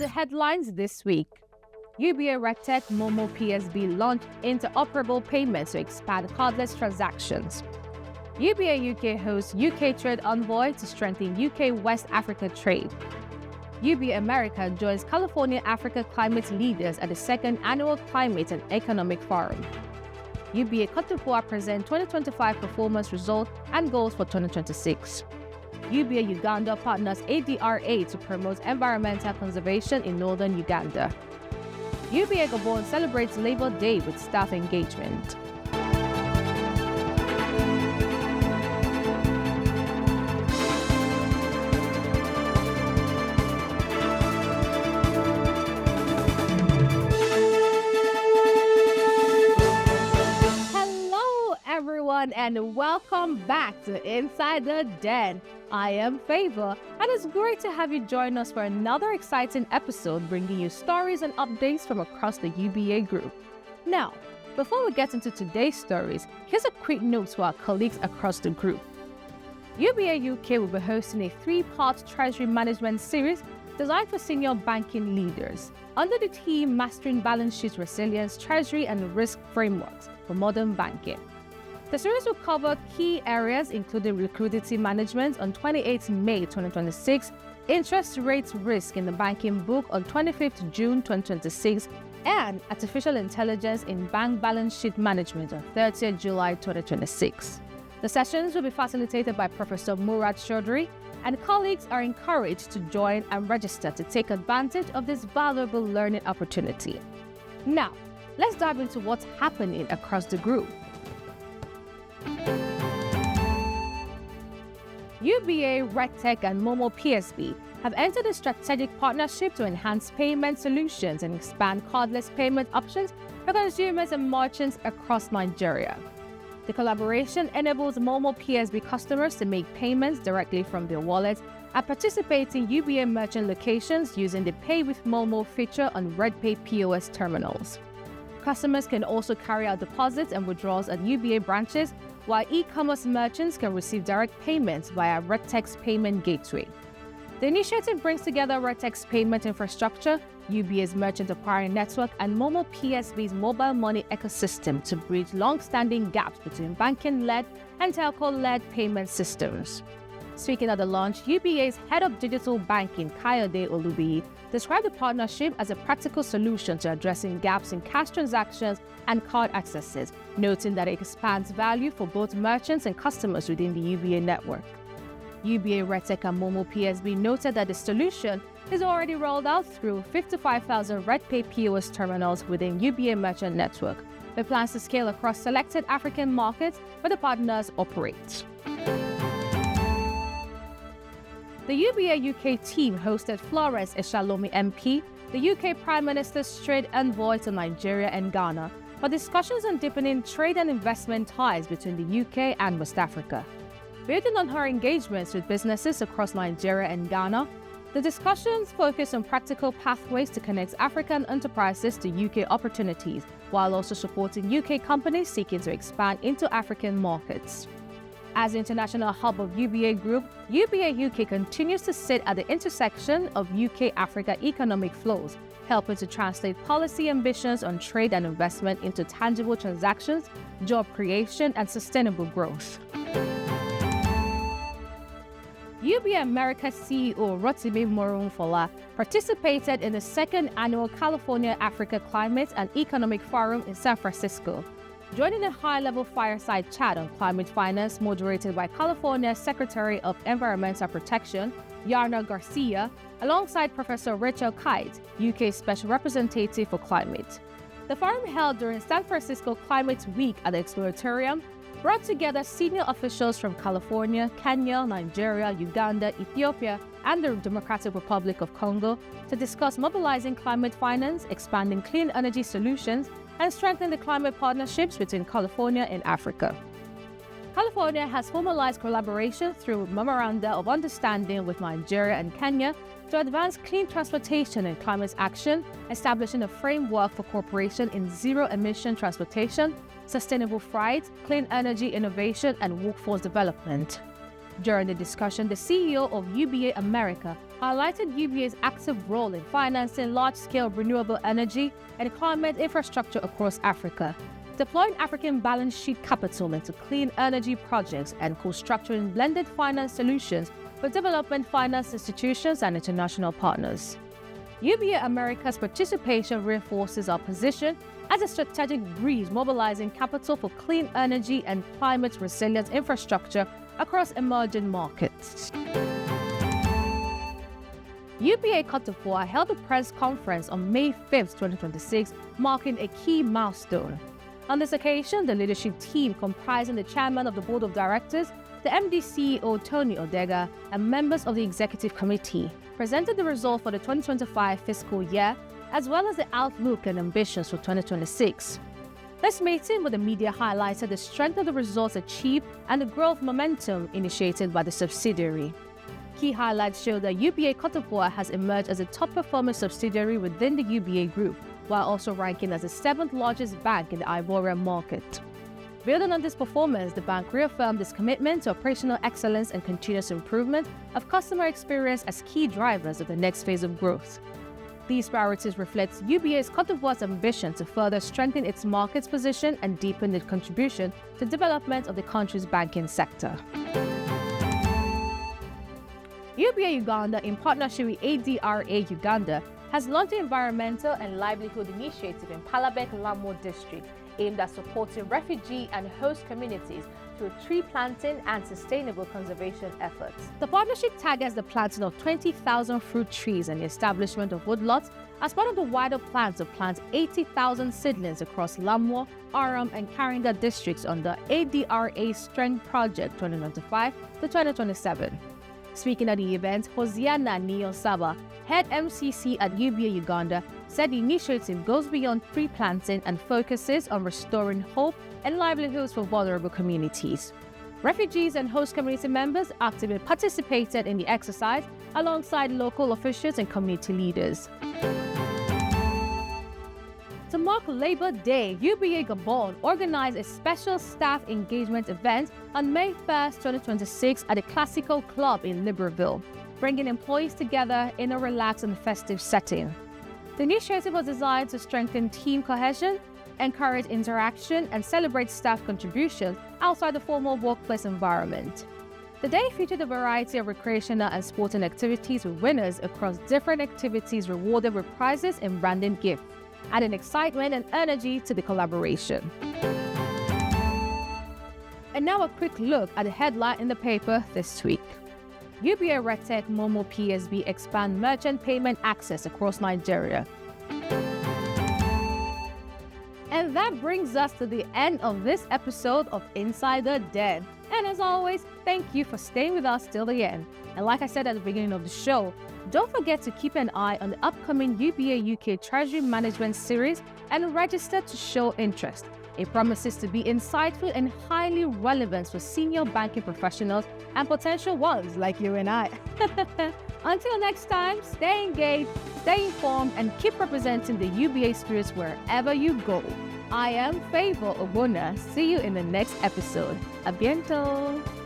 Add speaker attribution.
Speaker 1: the headlines this week. UBA Redtech MoMo PSB launched Interoperable payments to expand cardless transactions. UBA UK hosts UK Trade Envoy to strengthen UK West Africa trade. UBA America joins California Africa climate leaders at the second annual Climate and Economic Forum. UBA Côte d'Ivoire present 2025 performance results and goals for 2026. UBA Uganda partners ADRA to promote environmental conservation in northern Uganda. UBA Gabon celebrates Labor Day with staff engagement. Hello everyone and welcome back to Inside the Den. I am Favor, and it's great to have you join us for another exciting episode bringing you stories and updates from across the UBA group. Now, before we get into today's stories, here's a quick note to our colleagues across the group. UBA UK will be hosting a 3-part Treasury Management series designed for senior banking leaders under the theme Mastering Balance Sheet Resilience, Treasury and Risk Frameworks for Modern Banking. The series will cover key areas including liquidity management on 28 May 2026, interest rates risk in the banking book on 25th June 2026, and artificial intelligence in bank balance sheet management on 30th July 2026. The sessions will be facilitated by Professor Murad Chaudhry, and colleagues are encouraged to join and register to take advantage of this valuable learning opportunity. Now, let's dive into what's happening across the group. UBA, Redtech, and MoMo PSB have entered a strategic partnership to enhance payment solutions and expand cardless payment options for consumers and merchants across Nigeria. The collaboration enables MoMo PSB customers to make payments directly from their wallets and participate in UBA merchant locations using the Pay with MoMo feature on Redpay POS terminals. Customers can also carry out deposits and withdrawals at UBA branches, while e-commerce merchants can receive direct payments via Redtech's payment gateway. The initiative brings together Redtech's payment infrastructure, UBA's merchant acquiring network, and MoMo PSB's mobile money ecosystem to bridge long-standing gaps between banking-led and telco-led payment systems. Speaking at the launch, UBA's head of digital banking, Kayode Olubiyi, described the partnership as a practical solution to addressing gaps in cash transactions and card accesses, noting that it expands value for both merchants and customers within the UBA network. UBA, Redtech, and MoMo PSB noted that the solution is already rolled out through 55,000 Redpay POS terminals within UBA merchant network, with plans to scale across selected African markets where the partners operate. The UBA UK team hosted Florence Eshalomi MP, the UK Prime Minister's trade envoy to Nigeria and Ghana, for discussions on deepening trade and investment ties between the UK and West Africa. Building on her engagements with businesses across Nigeria and Ghana, the discussions focused on practical pathways to connect African enterprises to UK opportunities, while also supporting UK companies seeking to expand into African markets. As the international hub of UBA Group, UBA UK continues to sit at the intersection of UK-Africa economic flows, helping to translate policy ambitions on trade and investment into tangible transactions, job creation, and sustainable growth. UBA America CEO Rotimi Morunfola participated in the second annual California Africa Climate and Economic Forum in San Francisco, joining a high-level fireside chat on climate finance moderated by California Secretary of Environmental Protection, Yarna Garcia, alongside Professor Rachel Kite, UK Special Representative for Climate. The forum held during San Francisco Climate Week at the Exploratorium brought together senior officials from California, Kenya, Nigeria, Uganda, Ethiopia, and the Democratic Republic of Congo to discuss mobilizing climate finance, expanding clean energy solutions, and strengthening the climate partnerships between California and Africa. California has formalized collaboration through Memoranda of Understanding with Nigeria and Kenya to advance clean transportation and climate action, establishing a framework for cooperation in zero-emission transportation, sustainable freight, clean energy innovation, and workforce development. During the discussion, the CEO of UBA America highlighted UBA's active role in financing large-scale renewable energy and climate infrastructure across Africa, deploying African balance sheet capital into clean energy projects and co-structuring blended finance solutions with development finance institutions and international partners. UBA America's participation reinforces our position as a strategic breeze, mobilizing capital for clean energy and climate-resilient infrastructure across emerging markets. UBA Côte d'Ivoire held a press conference on May 5, 2026, marking a key milestone. On this occasion, the leadership team, comprising the chairman of the board of directors, the MD CEO Tony Odega, and members of the executive committee, presented the results for the 2025 fiscal year, as well as the outlook and ambitions for 2026. This meeting with the media highlighted the strength of the results achieved and the growth momentum initiated by the subsidiary. Key highlights show that UBA Côte d'Ivoire has emerged as a top-performing subsidiary within the UBA group, while also ranking as the 7th largest bank in the Ivorian market. Building on this performance, the bank reaffirmed its commitment to operational excellence and continuous improvement of customer experience as key drivers of the next phase of growth. These priorities reflect UBA's Côte d'Ivoire's ambition to further strengthen its market position and deepen its contribution to the development of the country's banking sector. UBA Uganda, in partnership with ADRA Uganda, has launched the Environmental and Livelihood Initiative in Palabek Lamo district, aimed at supporting refugee and host communities through tree planting and sustainable conservation efforts. The partnership targets the planting of 20,000 fruit trees and the establishment of woodlots as part of the wider plan to plant 80,000 seedlings across Lamo, Aram, and Karinga districts under ADRA Strength Project 2025 to 2027. Speaking at the event, Hosiana Niyonsaba, head MCC at UBA Uganda, said the initiative goes beyond tree planting and focuses on restoring hope and livelihoods for vulnerable communities. Refugees and host community members actively participated in the exercise alongside local officials and community leaders. To mark Labor Day, UBA Gabon organized a special staff engagement event on May 1, 2026 at the Classical Club in Libreville, bringing employees together in a relaxed and festive setting. The initiative was designed to strengthen team cohesion, encourage interaction, and celebrate staff contributions outside the formal workplace environment. The day featured a variety of recreational and sporting activities with winners across different activities rewarded with prizes and branded gifts, adding excitement and energy to the collaboration. And now a quick look at the headline in the paper this week. UBA Redtech MoMo PSB expand merchant payment access across Nigeria. And that brings us to the end of this episode of Inside the Den. And as always, thank you for staying with us till the end. And like I said at the beginning of the show, don't forget to keep an eye on the upcoming UBA UK Treasury Management Series and register to show interest. It promises to be insightful and highly relevant for senior banking professionals and potential ones like you and I. Until next time, stay engaged, stay informed, and keep representing the UBA spirits wherever you go. I am Favor Obona. See you in the next episode. A bientôt!